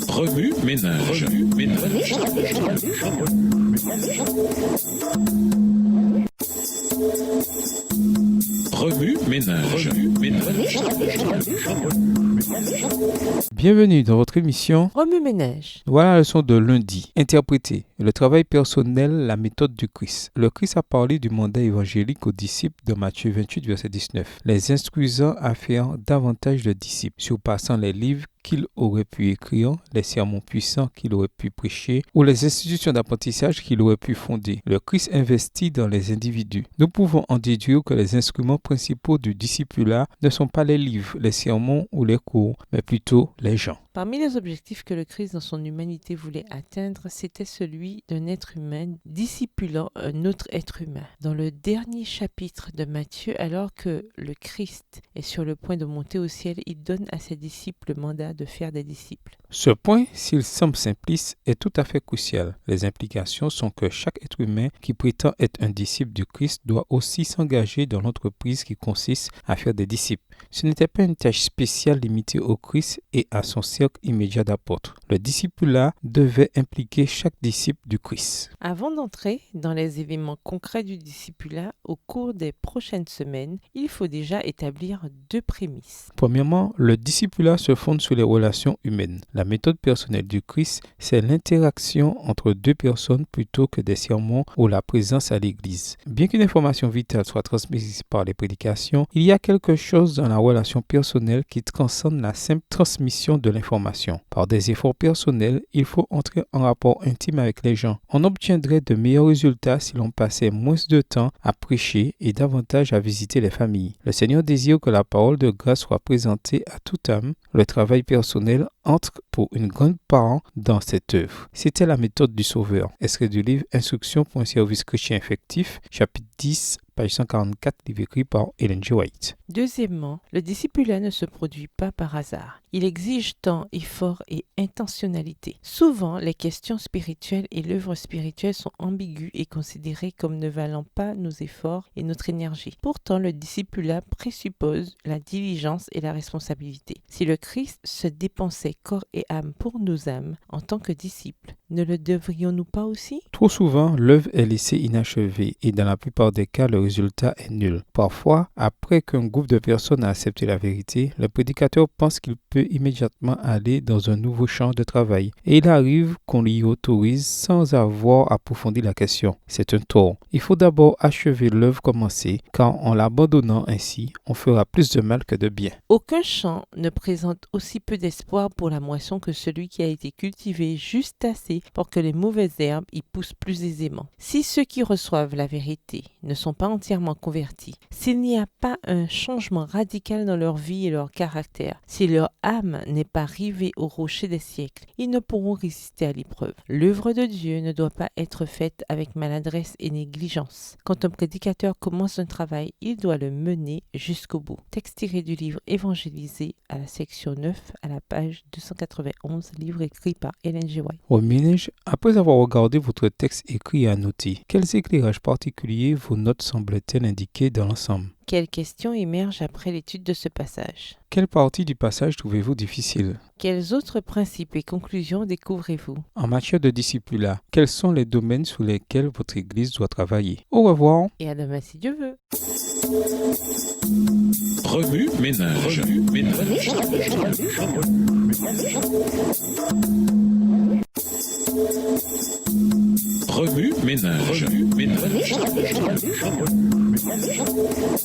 Remue ménage. Remue ménage. Bienvenue dans votre émission Remue-ménage. Voilà la leçon de lundi. Interpréter le travail personnel, la méthode du Christ. Le Christ a parlé du mandat évangélique aux disciples dans Matthieu 28, verset 19, les instruisant à faire davantage de disciples, surpassant les livres qu'il aurait pu écrire, les sermons puissants qu'il aurait pu prêcher ou les institutions d'apprentissage qu'il aurait pu fonder. Le Christ investit dans les individus. Nous pouvons en déduire que les instruments principaux du discipulat ne sont pas les livres, les sermons ou les cours, mais plutôt les gens. Parmi les objectifs que le Christ dans son humanité voulait atteindre, c'était celui d'un être humain discipulant un autre être humain. Dans le dernier chapitre de Matthieu, alors que le Christ est sur le point de monter au ciel, il donne à ses disciples le mandat de faire des disciples. Ce point, s'il semble simpliste, est tout à fait crucial. Les implications sont que chaque être humain qui prétend être un disciple du Christ doit aussi s'engager dans l'entreprise qui consiste à faire des disciples. Ce n'était pas une tâche spéciale limitée au Christ et à son cercle immédiat d'apôtres. Le discipulat devait impliquer chaque disciple du Christ. Avant d'entrer dans les événements concrets du discipulat, au cours des prochaines semaines, il faut déjà établir deux prémices. Premièrement, le discipulat se fonde sur les relations humaines. La méthode personnelle du Christ, c'est l'interaction entre deux personnes plutôt que des sermons ou la présence à l'église. Bien qu'une information vitale soit transmise par les prédications, il y a quelque chose dans la relation personnelle qui transcende la simple transmission de l'information. Par des efforts personnels, il faut entrer en rapport intime avec les gens. On obtiendrait de meilleurs résultats si l'on passait moins de temps à prêcher et davantage à visiter les familles. Le Seigneur désire que la parole de grâce soit présentée à toute âme. Le travail personnel entre pour une grande part dans cette œuvre. C'était la méthode du Sauveur. Extrait du livre Instructions pour un service chrétien effectif, chapitre 10, page 144, livre écrit par Ellen G. White. Deuxièmement, le discipulat ne se produit pas par hasard. Il exige temps, effort et intentionnalité. Souvent, les questions spirituelles et l'œuvre spirituelle sont ambiguës et considérées comme ne valant pas nos efforts et notre énergie. Pourtant, le discipulat présuppose la diligence et la responsabilité. Si le Christ se dépensait corps et âme pour nos âmes en tant que disciples, ne le devrions-nous pas aussi? Trop souvent, l'œuvre est laissée inachevée et dans la plupart des cas, le résultat est nul. Parfois, après qu'un groupe de personnes a accepté la vérité, le prédicateur pense qu'il peut immédiatement aller dans un nouveau champ de travail et il arrive qu'on l'y autorise sans avoir approfondi la question. C'est un tort. Il faut d'abord achever l'œuvre commencée car en l'abandonnant ainsi, on fera plus de mal que de bien. Aucun champ ne présente aussi peu d'espoir pour la moisson que celui qui a été cultivé juste assez pour que les mauvaises herbes y poussent plus aisément. Si ceux qui reçoivent la vérité ne sont pas entièrement convertis, s'il n'y a pas un changement radical dans leur vie et leur caractère, si leur âme n'est pas rivée au rocher des siècles, ils ne pourront résister à l'épreuve. L'œuvre de Dieu ne doit pas être faite avec maladresse et négligence. Quand un prédicateur commence un travail, il doit le mener jusqu'au bout. Texte tiré du livre Évangéliser à la section 9 à la page 291, livre écrit par Ellen G. White. Remue-ménage, après avoir regardé votre texte écrit et annoté, quels éclairages particuliers vos notes semblent-elles indiquer dans l'ensemble? Quelles questions émergent après l'étude de ce passage? Quelle partie du passage trouvez-vous difficile? Quels autres principes et conclusions découvrez-vous? En matière de discipulat, quels sont les domaines sur lesquels votre Église doit travailler? Au revoir. Et à demain si Dieu veut. Remue ménage. Remue ménage.